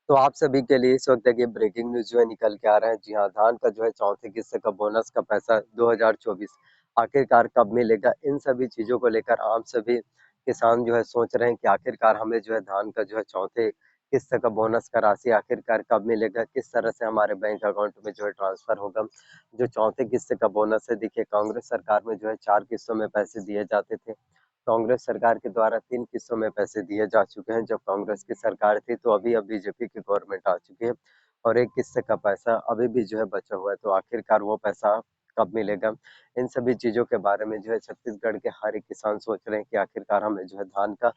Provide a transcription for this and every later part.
तो आप सभी के लिए इस वक्त देखिए ब्रेकिंग न्यूज जो है निकल के आ रहा है। जी हाँ, धान का जो है चौथे किस्से का बोनस का पैसा 2024 आखिरकार कब मिलेगा? इन सभी चीजों को लेकर आम सभी किसान जो है सोच रहे हैं कि आखिरकार हमें जो है धान का जो है चौथे किस्से का बोनस का राशि आखिरकार कब मिलेगा, किस तरह से हमारे बैंक अकाउंट में जो है ट्रांसफर होगा। जो चौथे किस्से का बोनस है, देखिए कांग्रेस सरकार में जो है 4 किस्तों में पैसे दिए जाते थे। कांग्रेस सरकार के द्वारा 3 किस्तों में पैसे दिए जा चुके हैं। जब कांग्रेस की सरकार थी तो अभी अब बीजेपी की गवर्नमेंट आ चुकी है और एक किस्से का पैसा अभी भी जो है बचा हुआ है। तो आखिरकार वो पैसा कब मिलेगा? इन सभी चीजों के बारे में जो है छत्तीसगढ़ के हर एक किसान सोच रहे हैं कि आखिरकार हमें जो है धान का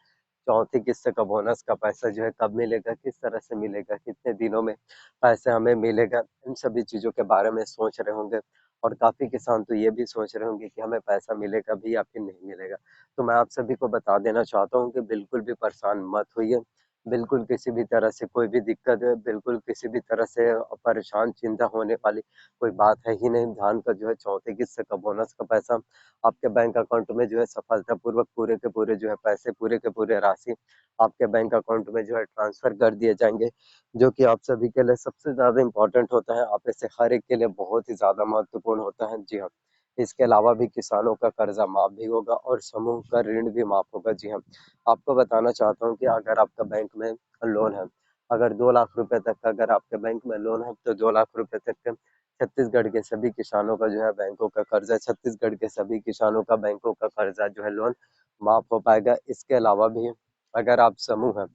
चौथी किस्से का बोनस का पैसा जो है कब मिलेगा, किस तरह से मिलेगा, कितने दिनों में पैसे हमें मिलेगा। इन सभी चीजों के बारे में सोच रहे होंगे और काफी किसान तो ये भी सोच रहे होंगे कि हमें पैसा मिलेगा भी या फिर नहीं मिलेगा। तो मैं आप सभी को बता देना चाहता हूँ कि बिल्कुल भी परेशान मत होइए। बिल्कुल किसी भी तरह से कोई भी दिक्कत है, बिल्कुल किसी भी तरह से परेशान चिंता होने वाली कोई बात है ही नहीं। धान का जो है चौथे किस्से का बोनस का पैसा आपके बैंक अकाउंट में जो है सफलतापूर्वक पूरे के पूरे जो है पैसे पूरे के पूरे राशि आपके बैंक अकाउंट में जो है ट्रांसफर कर दिए जाएंगे, जो कि आप सभी के लिए सबसे ज्यादा इम्पोर्टेंट होता है। आप ऐसे हर एक के लिए बहुत ही ज्यादा महत्वपूर्ण होता है। जी हाँ, इसके अलावा भी किसानों का कर्जा माफ भी होगा और समूह का ऋण भी माफ होगा। जी हाँ, आपको बताना चाहता हूँ कि अगर आपका बैंक में लोन है, अगर 2 लाख रुपए तक का अगर आपके बैंक में लोन है तो 2 लाख रुपए तक के छत्तीसगढ़ के सभी किसानों का जो है बैंकों का कर्जा, छत्तीसगढ़ के सभी किसानों का बैंकों का कर्जा जो है लोन माफ हो पाएगा। इसके अलावा भी अगर आप समूह है,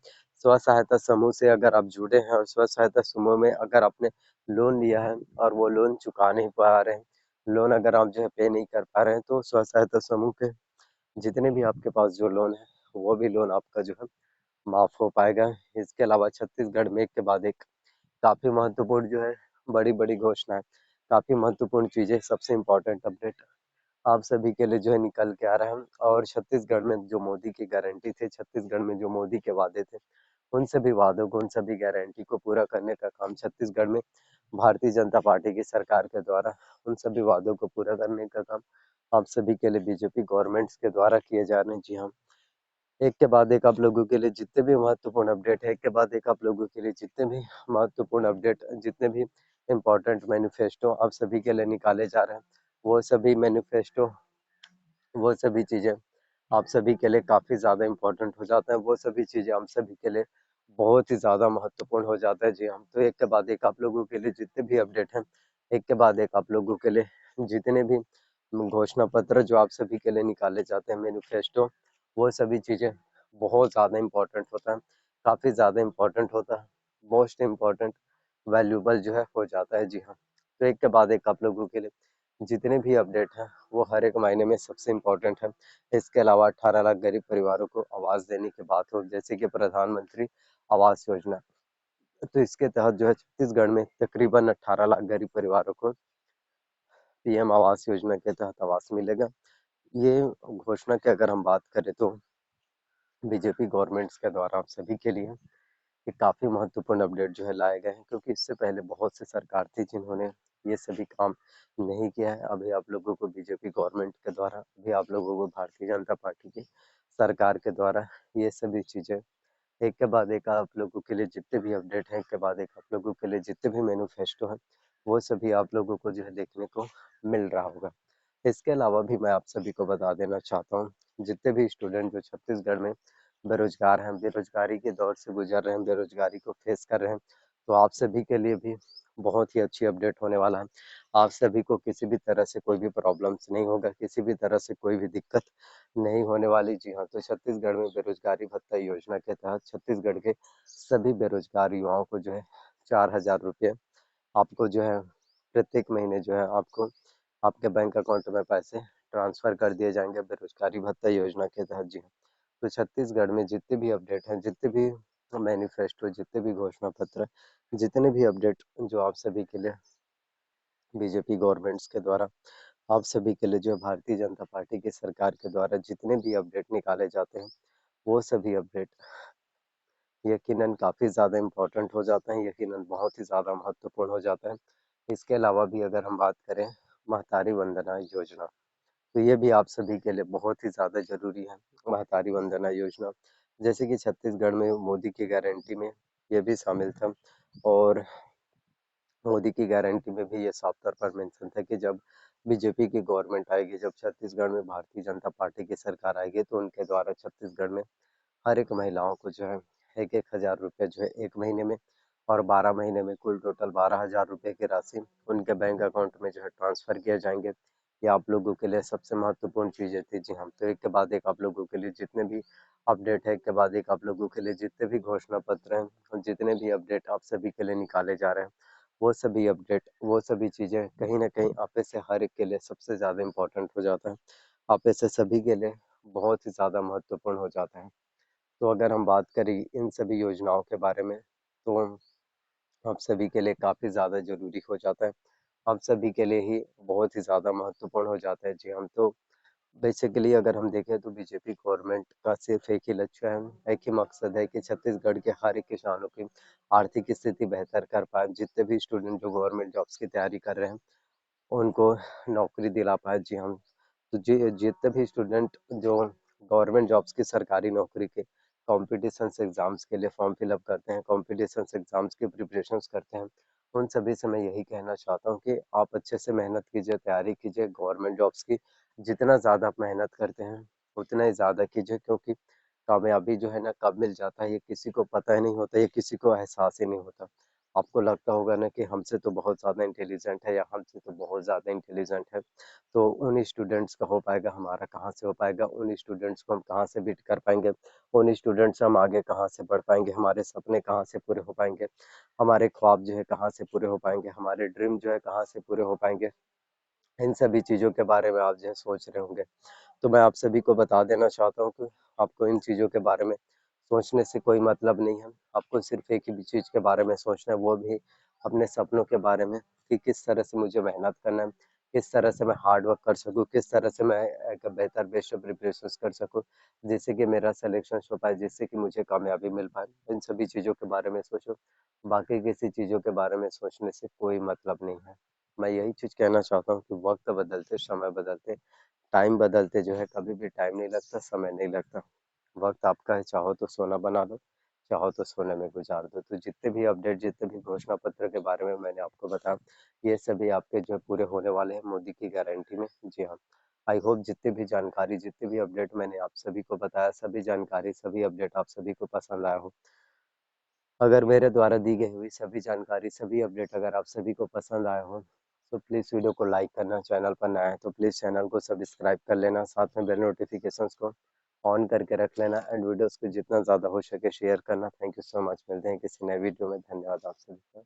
स्व सहायता समूह से अगर आप जुड़े हैं और स्व सहायता समूह में अगर आपने लोन लिया है और वो लोन चुका नहीं पा रहे हैं, लोन अगर आप जो है पे नहीं कर पा रहे हैं, तो स्व सहायता समूह के जितने भी आपके पास जो लोन है वो भी लोन आपका जो है माफ हो पाएगा। इसके अलावा छत्तीसगढ़ में एक के बाद एक काफी महत्वपूर्ण जो है बड़ी बड़ी घोषणाएं, काफी महत्वपूर्ण चीजें, सबसे इम्पोर्टेंट अपडेट आप सभी के लिए जो है निकल के आ रहा है। और छत्तीसगढ़ में जो मोदी की गारंटी थी, छत्तीसगढ़ में जो मोदी के वादे थे, उन सभी वादों को, उन सभी गारंटी को पूरा करने का काम छत्तीसगढ़ में भारतीय जनता पार्टी की सरकार के द्वारा उन सभी वादों को पूरा करने का काम आप सभी के लिए बीजेपी गवर्नमेंट्स के द्वारा किए जा रहे हैं। जी हाँ, एक के बाद एक आप लोगों के लिए जितने भी महत्वपूर्ण अपडेट है, एक के बाद एक आप लोगों के लिए जितने भी महत्वपूर्ण अपडेट, जितने भी इम्पोर्टेंट मैनिफेस्टो आप सभी के लिए निकाले जा रहे हैं, वो सभी मैनिफेस्टो, वो सभी चीजें आप सभी के लिए काफी ज्यादा इम्पोर्टेंट हो जाता है। वो सभी चीजें हम सभी के लिए बहुत ही ज्यादा महत्वपूर्ण हो जाता है। जी हम तो एक के बाद एक आप लोगों के लिए जितने भी अपडेट हैं, एक के बाद एक आप लोगों के लिए जितने भी घोषणा पत्र जो आप सभी के लिए निकाले जाते हैं, मैनिफेस्टो, वो सभी चीजें बहुत ज्यादा इम्पोर्टेंट होता है, काफी ज्यादा इम्पोर्टेंट होता है, मोस्ट इम्पोर्टेंट, वैल्यूबल जो है हो जाता है। जी हाँ, तो एक के बाद एक आप लोगों के लिए जितने भी अपडेट हैं वो हर एक महीने में सबसे इम्पोर्टेंट है। इसके अलावा 18 लाख गरीब परिवारों को आवास देने की बात हो, जैसे कि प्रधानमंत्री आवास योजना, तो इसके तहत जो है छत्तीसगढ़ में तकरीबन 18 लाख गरीब परिवारों को पीएम आवास योजना के तहत आवास मिलेगा। ये घोषणा की अगर हम बात करें तो बीजेपी गवर्नमेंट्स के द्वारा आप सभी के लिए ये काफी महत्वपूर्ण अपडेट जो है लाए गए हैं, क्योंकि इससे पहले बहुत सी सरकार थी जिन्होंने ये सभी काम नहीं किया है। अभी आप लोगों को बीजेपी गवर्नमेंट के द्वारा, अभी आप लोगों को भारतीय जनता पार्टी की सरकार के द्वारा ये सभी चीजें एक के बाद एक आप लोगों के लिए जितने भी अपडेट हैं, एक के बाद एक आप लोगों के लिए जितने भी मैनिफेस्टो हैं, वो सभी आप लोगों को जो है देखने को मिल रहा होगा। इसके अलावा भी मैं आप सभी को बता देना चाहता हूँ, जितने भी स्टूडेंट जो छत्तीसगढ़ में बेरोजगार हैं, बेरोजगारी के दौर से गुजर रहे हैं, बेरोजगारी को फेस कर रहे हैं, तो आप सभी के लिए भी बहुत ही अच्छी अपडेट होने वाला है। आप सभी को किसी भी तरह से कोई भी प्रॉब्लम्स नहीं होगा, किसी भी तरह से कोई भी दिक्कत नहीं होने वाली। जी हाँ, तो छत्तीसगढ़ में बेरोजगारी भत्ता योजना के तहत छत्तीसगढ़ के सभी बेरोजगार युवाओं को जो है 4,000 रुपये आपको जो है प्रत्येक महीने जो है आपको आपके बैंक अकाउंट में पैसे ट्रांसफर कर दिए जाएंगे बेरोजगारी भत्ता योजना के तहत। जी हाँ, तो छत्तीसगढ़ में जितने भी अपडेट हैं, जितने भी मैनिफेस्टो, जितने भी घोषणा पत्र, जितने भी अपडेट जो आप सभी के लिए बीजेपी गवर्नमेंट्स के द्वारा, आप सभी के लिए जो भारतीय जनता पार्टी की सरकार के द्वारा जितने भी अपडेट निकाले जाते हैं, वो सभी अपडेट यकीनन काफ़ी ज़्यादा इम्पोर्टेंट हो जाते हैं, यकीनन बहुत ही ज़्यादा महत्वपूर्ण हो जाता है। इसके अलावा भी अगर हम बात करें महतारी वंदना योजना, तो ये भी आप सभी के लिए बहुत ही ज़्यादा ज़रूरी है। महतारी वंदना योजना, जैसे कि छत्तीसगढ़ में मोदी की गारंटी में ये भी शामिल था। और मोदी की गारंटी में भी ये साफ तौर पर मेंशन था कि जब बीजेपी की गवर्नमेंट आएगी, जब छत्तीसगढ़ में भारतीय जनता पार्टी की सरकार आएगी, तो उनके द्वारा छत्तीसगढ़ में हर एक महिलाओं को जो है 1-1 हज़ार रुपये जो है 1 महीने में और 12 महीने में कुल टोटल 12 हज़ार रुपये की राशि उनके बैंक अकाउंट में जो है ट्रांसफर किए जाएंगे। ये आप लोगों के लिए सबसे महत्वपूर्ण चीज़ें थी। जी हाँ, तो एक के बाद एक आप लोगों के लिए जितने भी अपडेट है, एक के बाद एक आप लोगों के लिए जितने भी घोषणा पत्र हैं और जितने भी अपडेट आप सभी के लिए निकाले जा रहे हैं, वो सभी अपडेट, वो सभी चीज़ें कहीं न कहीं आप में से हर एक के लिए सबसे ज़्यादा इम्पोर्टेंट हो जाता है। आप में से सभी के लिए बहुत ही ज़्यादा महत्वपूर्ण हो जाता है। तो अगर हम बात करें इन सभी योजनाओं के बारे में, तो हम सभी के लिए काफ़ी ज़्यादा ज़रूरी हो जाता है। हम सभी के लिए ही बहुत ही ज़्यादा महत्वपूर्ण हो जाता है। जी, हम तो बेसिकली अगर हम देखें तो बीजेपी गवर्नमेंट का सिर्फ एक ही लक्ष्य है, एक ही मकसद है कि छत्तीसगढ़ के हर एक किसानों की आर्थिक स्थिति बेहतर कर पाएँ। जितने भी स्टूडेंट जो गवर्नमेंट जॉब्स की तैयारी कर रहे हैं, उनको नौकरी दिला पाए। जी हम तो जितने भी स्टूडेंट जो गवर्नमेंट जॉब्स की सरकारी नौकरी के कॉम्पिटिशन्स एग्जाम्स के लिए फॉर्म फिल अप करते हैं, कॉम्पिटिशन्स एग्जाम्स की प्रिपरेशंस करते हैं, उन सभी से मैं यही कहना चाहता हूँ कि आप अच्छे से मेहनत कीजिए, तैयारी कीजिए गवर्नमेंट जॉब्स की। जितना ज़्यादा आप मेहनत करते हैं, उतना ही ज़्यादा कीजिए, क्योंकि कामयाबी जो है ना कब मिल जाता है ये किसी को पता ही नहीं होता, ये किसी को एहसास ही नहीं होता। आपको लगता होगा ना कि हमसे तो बहुत ज़्यादा इंटेलिजेंट है या हमसे तो बहुत ज़्यादा इंटेलिजेंट है, तो उन स्टूडेंट्स का हो पाएगा, हमारा कहाँ से हो पाएगा, उन स्टूडेंट्स को हम कहाँ से बीट कर पाएँगे, उन स्टूडेंट्स से हम आगे कहाँ से बढ़ पाएँगे, हमारे सपने कहाँ से पूरे हो पाएँगे, हमारे ख्वाब जो है कहाँ से पूरे हो पाएँगे, हमारे ड्रीम जो है कहाँ से पूरे हो पाएँगे। इन सभी चीज़ों के बारे में आप जो है सोच रहे होंगे। तो मैं आप सभी को बता देना चाहता हूँ कि आपको इन चीज़ों के बारे में सोचने से कोई मतलब नहीं है। आपको सिर्फ़ एक ही चीज़ के बारे में सोचना है, वो भी अपने सपनों के बारे में कि किस तरह से मुझे मेहनत करना है, किस तरह से मैं हार्ड वर्क कर सकूँ, किस तरह से मैं एक बेहतर बेस्ट प्रिपरेशंस कर सकूँ, जिससे कि मेरा सिलेक्शन हो पाए, जिससे कि मुझे कामयाबी मिल पाए। इन सभी चीज़ों के बारे में सोचो, बाकी किसी चीज़ों के बारे में सोचने से कोई मतलब नहीं है। मैं यही चीज़ कहना चाहता हूँ कि वक़्त बदलते, समय बदलते, टाइम बदलते जो है कभी भी टाइम नहीं लगता, समय नहीं लगता। वक़्त आपका है, चाहो तो सोना बना लो, चाहो तो सोने में गुज़ार दो। तो जितने भी अपडेट, जितने भी घोषणा पत्र के बारे में मैंने आपको बताया, ये सभी आपके जो है पूरे होने वाले हैं मोदी की गारंटी में। जी हाँ, आई होप जितनी भी जानकारी, जितने भी अपडेट मैंने आप सभी को बताया, सभी जानकारी, सभी अपडेट आप सभी को पसंद आया हो। अगर मेरे द्वारा दी गई हुई सभी जानकारी, सभी अपडेट अगर आप सभी को पसंद आए हो, तो प्लीज़ वीडियो को लाइक करना, चैनल पर नया है तो प्लीज़ चैनल को सब्सक्राइब कर लेना, साथ में बेल नोटिफिकेशंस को ऑन करके रख लेना एंड वीडियोस को जितना ज़्यादा हो सके शेयर करना। Thank you so much. मिलते हैं किसी नए वीडियो में। धन्यवाद आप सभी का।